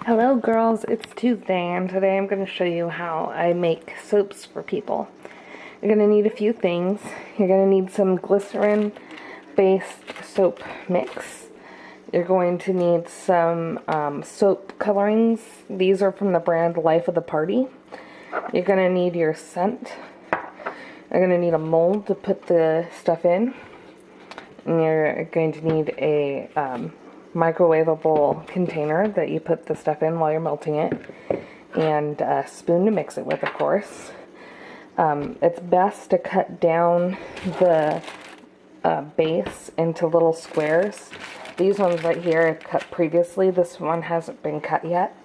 Hello girls, it's Tuesday and today I'm going to show you how I make soaps for people. You're going to need a few things. You're going to need some glycerin based soap mix. You're going to need some soap colorings. These are from the brand Life of the Party. You're going to need your scent. You're going to need a mold to put the stuff in. And you're going to need a microwavable container that you put the stuff in while you're melting it, and a spoon to mix it with, of course. It's best to cut down the base into little squares. These ones right here I cut previously. This one hasn't been cut yet.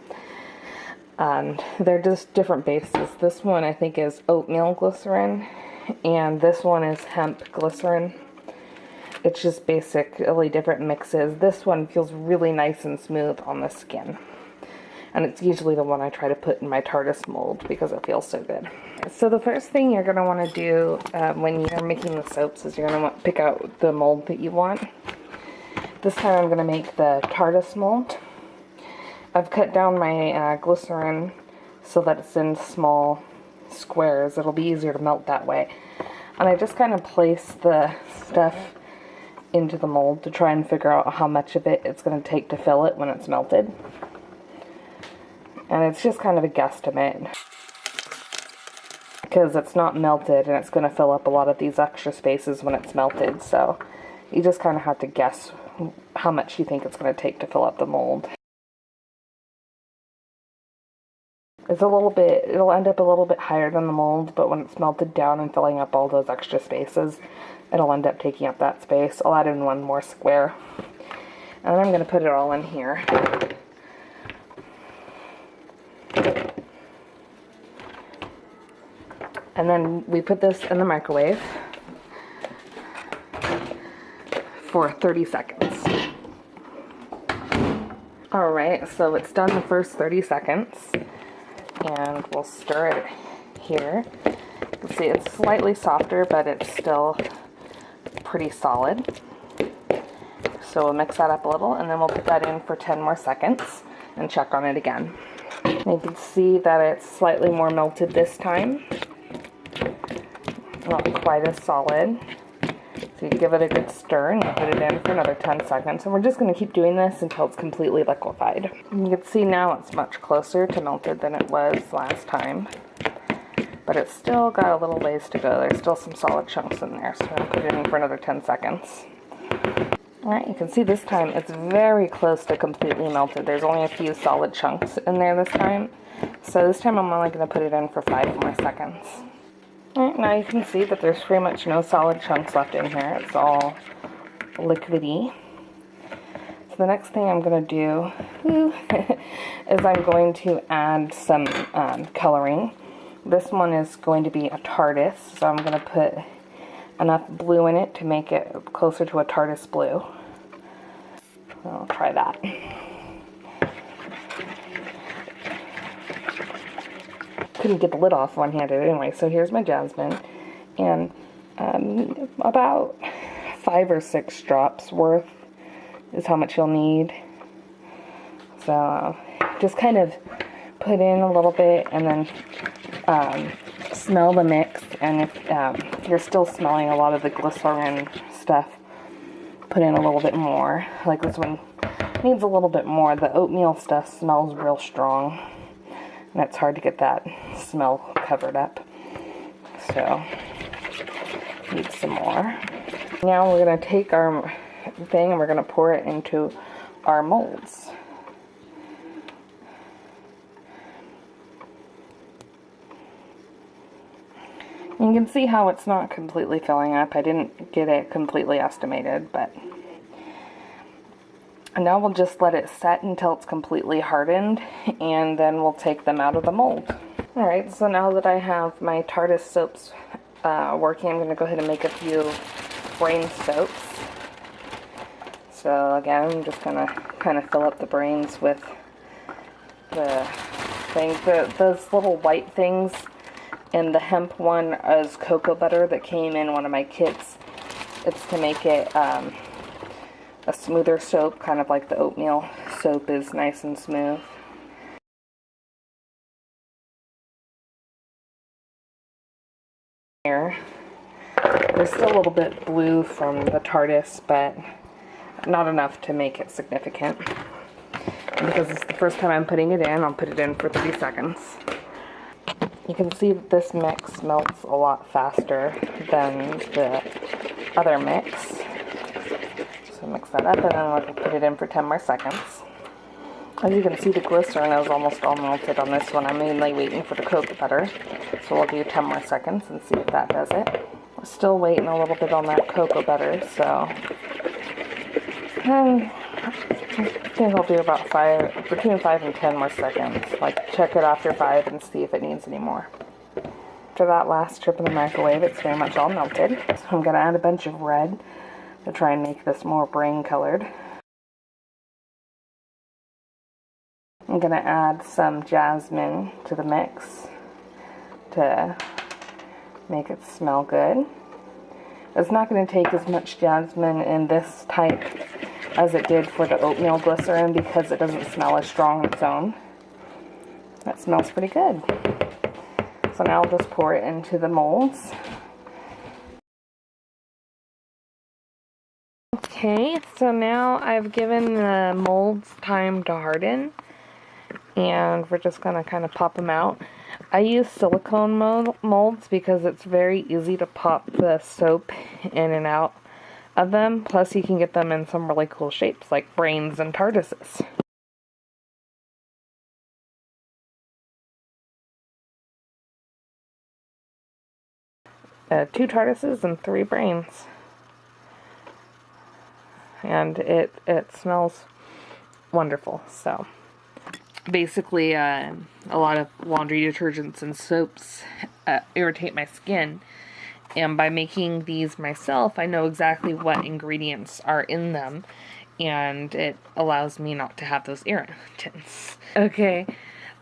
And they're just different bases. This one I think is oatmeal glycerin, and this one is hemp glycerin. It's just basically different mixes. This one feels really nice and smooth on the skin. And it's usually the one I try to put in my TARDIS mold because it feels so good. So the first thing you're going to want to do when you're making the soaps is you're going to want to pick out the mold that you want. This time I'm going to make the TARDIS mold. I've cut down my glycerin so that it's in small squares. It'll be easier to melt that way. And I just kind of place the stuff into the mold to try and figure out how much of it it's going to take to fill it when it's melted. And it's just kind of a guesstimate because it's not melted and it's going to fill up a lot of these extra spaces when it's melted, so you just kind of have to guess how much you think it's going to take to fill up the mold. It'll end up a little bit higher than the mold, but when it's melted down and filling up all those extra spaces, it'll end up taking up that space. I'll add in one more square. And then I'm going to put it all in here. And then we put this in the microwave for 30 seconds. Alright, so it's done the first 30 seconds. And we'll stir it here. You can see it's slightly softer, but it's still pretty solid. So we'll mix that up a little, and then we'll put that in for 10 more seconds and check on it again. And you can see that it's slightly more melted this time. Not quite as solid. So you give it a good stir and you put it in for another 10 seconds. And we're just going to keep doing this until it's completely liquefied. And you can see now it's much closer to melted than it was last time. But it's still got a little ways to go. There's still some solid chunks in there. So I'm going to put it in for another 10 seconds. Alright, you can see this time it's very close to completely melted. There's only a few solid chunks in there this time. So this time I'm only going to put it in for 5 more seconds. Alright, now you can see that there's pretty much no solid chunks left in here. It's all liquidy. So the next thing I'm going to do is I'm going to add some coloring. This one is going to be a TARDIS, so I'm going to put enough blue in it to make it closer to a TARDIS blue. I'll try that. Couldn't get the lid off one-handed anyway, so here's my jasmine, and about 5 or 6 drops worth is how much you'll need. So just kind of put in a little bit and then smell the mix, and if you're still smelling a lot of the glycerin stuff, put in a little bit more. Like this one needs a little bit more. The oatmeal stuff smells real strong, and it's hard to get that smell covered up. So, need some more. Now we're going to take our thing and we're going to pour it into our molds. You can see how it's not completely filling up. I didn't get it completely estimated, but and now we'll just let it set until it's completely hardened, and then we'll take them out of the mold. Alright, so now that I have my TARDIS soaps working, I'm going to go ahead and make a few brain soaps. So again, I'm just going to kind of fill up the brains with the thing. Those little white things, and the hemp one is cocoa butter that came in one of my kits. It's to make it a smoother soap, kind of like the oatmeal soap is nice and smooth. Here, there's still a little bit blue from the TARDIS, but not enough to make it significant. And because it's the first time I'm putting it in, I'll put it in for 30 seconds. You can see that this mix melts a lot faster than the other mix. So mix that up, and then I'll put it in for 10 more seconds. As you can see, the glycerin is almost all melted on this one. I'm mainly waiting for the cocoa butter. So we'll do 10 more seconds and see if that does it. We're still waiting a little bit on that cocoa butter, so I think I'll do about between 5 and 10 more seconds. Like, check it after 5 and see if it needs any more. After that last trip in the microwave, it's very much all melted. So I'm going to add a bunch of red to try and make this more brain colored. I'm going to add some jasmine to the mix to make it smell good. It's not going to take as much jasmine in this type as it did for the oatmeal glycerin because it doesn't smell as strong on its own. That smells pretty good. So now I'll just pour it into the molds. Okay, so now I've given the molds time to harden, and we're just going to kind of pop them out. I use silicone molds because it's very easy to pop the soap in and out of them. Plus you can get them in some really cool shapes like brains and TARDISes. 2 TARDISes and 3 brains. And it smells wonderful. So basically, a lot of laundry detergents and soaps irritate my skin. And by making these myself, I know exactly what ingredients are in them. And it allows me not to have those irritants. Okay.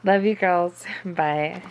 Love you girls. Bye.